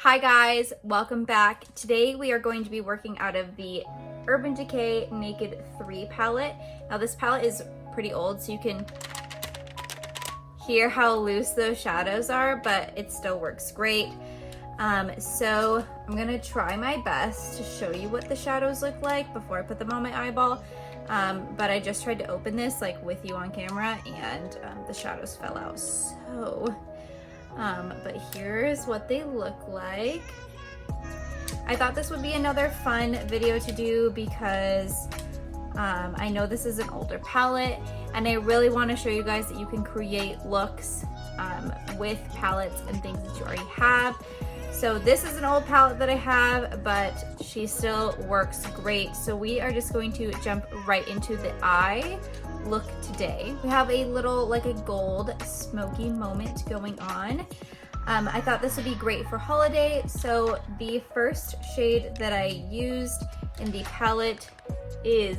Hi guys, welcome back. Today we are going to be working out of the Urban Decay Naked 3 palette. Now this palette is pretty old, so you can hear how loose those shadows are, but it still works great. So I'm gonna try my best to show you what the shadows look like before I put them on my eyeball. But I just tried to open this like with you on camera and the shadows fell out. So but here's what they look like. I thought this would be another fun video to do because I know this is an older palette and I really want to show you guys that you can create looks with palettes and things that you already have. So this is an old palette that I have, but she still works great. So we are just going to jump right into the eye look today. We have a little like a gold smoky moment going on. I thought this would be great for holiday. So the first shade that I used in the palette is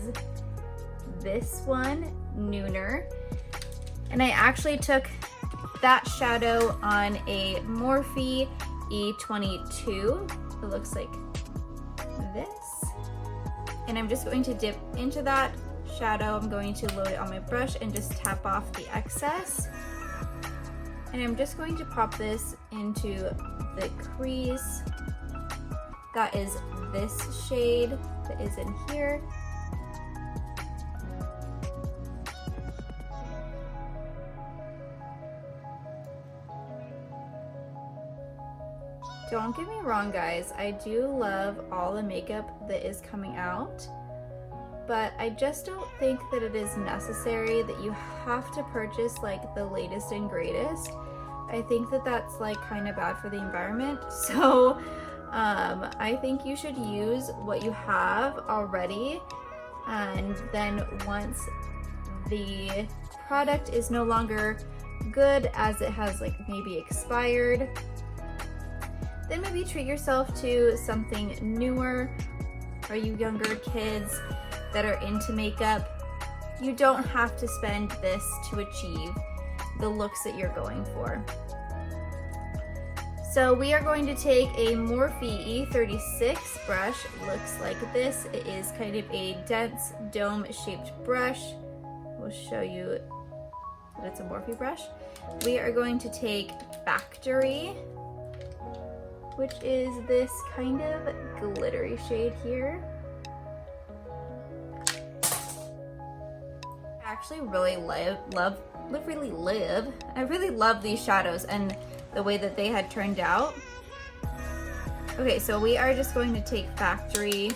this one, Nooner. And I actually took that shadow on a Morphe E22. It looks like this. And I'm just going to dip into that shadow. I'm going to load it on my brush and just tap off the excess. And I'm just going to pop this into the crease. That is this shade that is in here. Don't get me wrong, guys, I do love all the makeup that is coming out, but I just don't think that it is necessary that you have to purchase like the latest and greatest. I think that that's like kind of bad for the environment. So I think you should use what you have already, and then once the product is no longer good as it has like maybe expired, then maybe treat yourself to something newer. Or you younger kids that are into makeup, you don't have to spend this to achieve the looks that you're going for. So we are going to take a Morphe E36 brush. It looks like this. It is kind of a dense dome shaped brush. We'll show you that it's a Morphe brush. We are going to take Factory, which is this kind of glittery shade here. I actually really love these shadows and the way that they had turned out. Okay, so we are just going to take Factory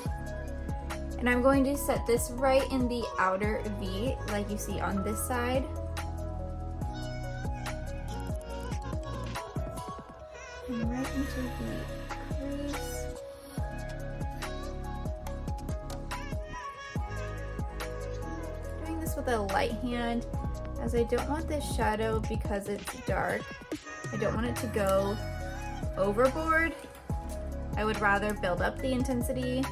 and I'm going to set this right in the outer V like you see on this side. And right into the crease. Doing this with a light hand as I don't want this shadow, because it's dark, I don't want it to go overboard. I would rather build up the intensity.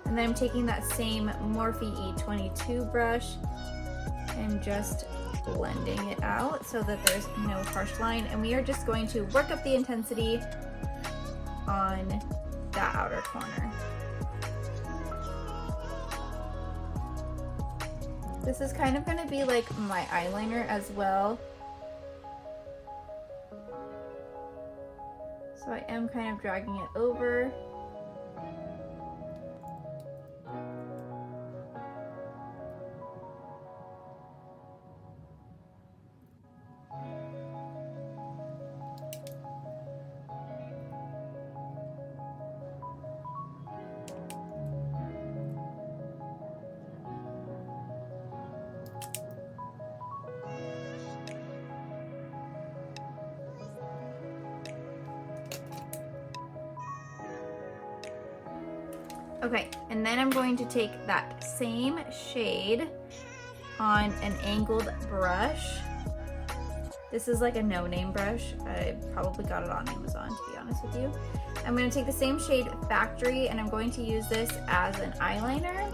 And then I'm taking that same Morphe E22 brush and just blending it out so that there's no harsh line, and we are just going to work up the intensity on that outer corner. This is kind of going to be like my eyeliner as well, so I am kind of dragging it over. Okay, and then I'm going to take that same shade on an angled brush. This is like a no-name brush. I probably got it on Amazon, to be honest with you. I'm going to take the same shade, Factory, and I'm going to use this as an eyeliner.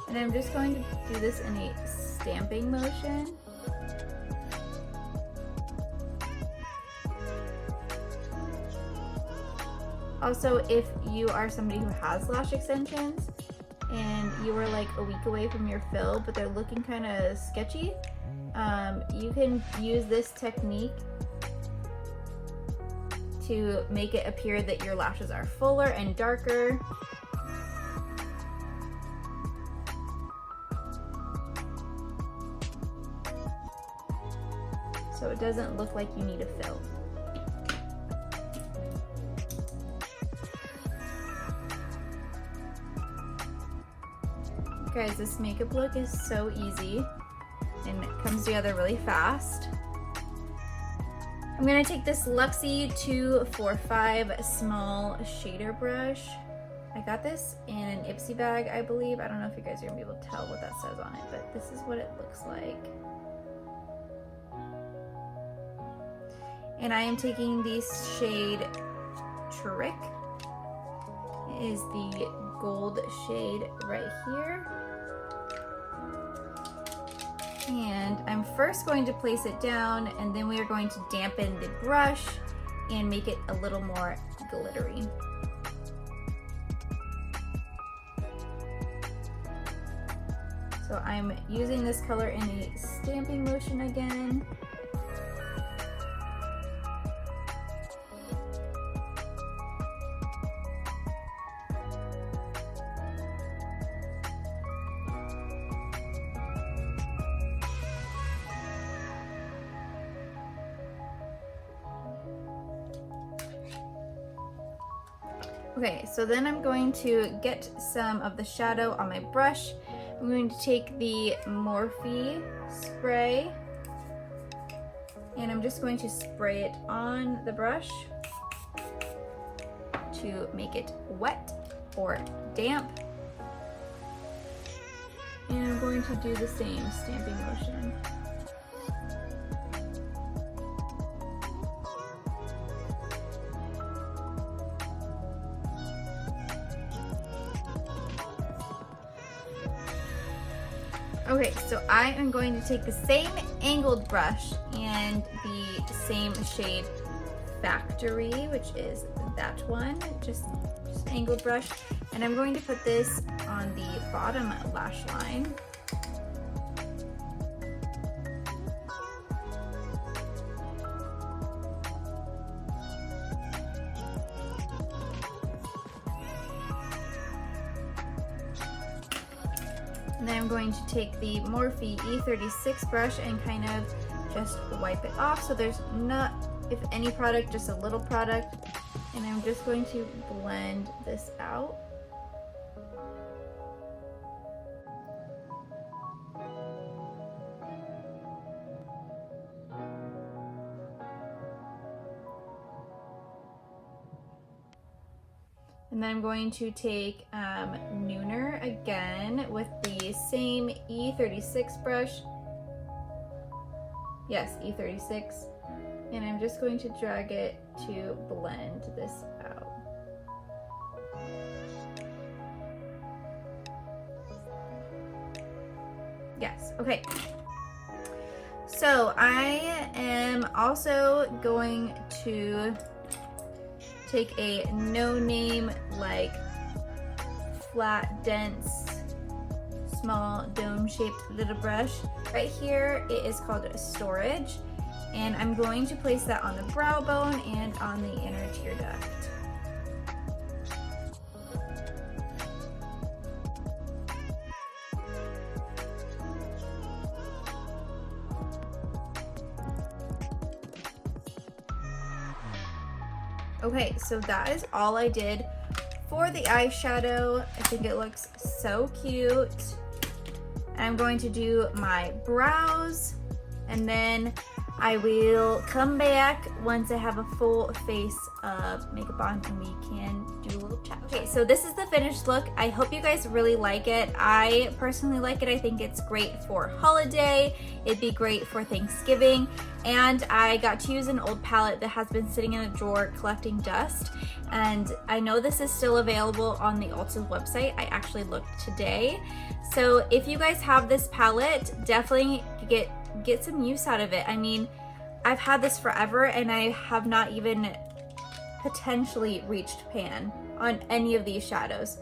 And I'm just going to do this in a stamping motion. Also, if you are somebody who has lash extensions and you are like a week away from your fill, but they're looking kind of sketchy, you can use this technique to make it appear that your lashes are fuller and darker. So it doesn't look like you need a fill. Guys, this makeup look is so easy and it comes together really fast. I'm gonna take this Luxie 245 small shader brush. I got this in an Ipsy bag, I believe. I don't know if you guys are gonna be able to tell what that says on it, but this is what it looks like. And I am taking the shade Trick. It is the gold shade right here. And I'm first going to place it down, and then we are going to dampen the brush and make it a little more glittery. So I'm using this color in a stamping motion again. Okay, so then I'm going to get some of the shadow on my brush. I'm going to take the Morphe spray and I'm just going to spray it on the brush to make it wet or damp. And I'm going to do the same stamping motion. Okay, so I am going to take the same angled brush and the same shade Factory, which is that one, just angled brush, and I'm going to put this on the bottom lash line. And then I'm going to take the Morphe E36 brush and kind of just wipe it off so there's not, if any product, just a little product. And I'm just going to blend this out. And then I'm going to take Nooner again with the same E36 brush. Yes, E36. And I'm just going to drag it to blend this out. Yes, okay. So I am also going to take a no-name, like flat, dense, small dome-shaped little brush. Right here, it is called Storage, and I'm going to place that on the brow bone and on the inner tear duct. Okay, so that is all I did for the eyeshadow. I think it looks so cute. I'm going to do my brows, and then I will come back once I have a full face of makeup on and we can do a little chat. Okay, so this is the finished look. I hope you guys really like it. I personally like it. I think it's great for holiday. It'd be great for Thanksgiving. And I got to use an old palette that has been sitting in a drawer collecting dust. And I know this is still available on the Ulta website. I actually looked today. So if you guys have this palette, definitely get some use out of it. I mean, I've had this forever and I have not even potentially reached pan on any of these shadows.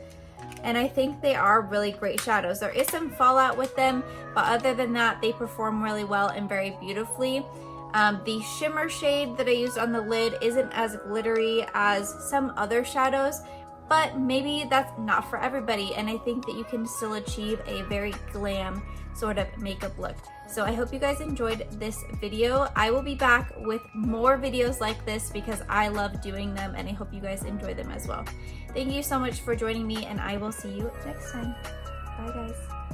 And I think they are really great shadows. There is some fallout with them, but other than that, they perform really well and very beautifully. The shimmer shade that I used on the lid isn't as glittery as some other shadows, but maybe that's not for everybody, and I think that you can still achieve a very glam sort of makeup look. So I hope you guys enjoyed this video. I will be back with more videos like this because I love doing them, and I hope you guys enjoy them as well. Thank you so much for joining me, and I will see you next time. Bye guys.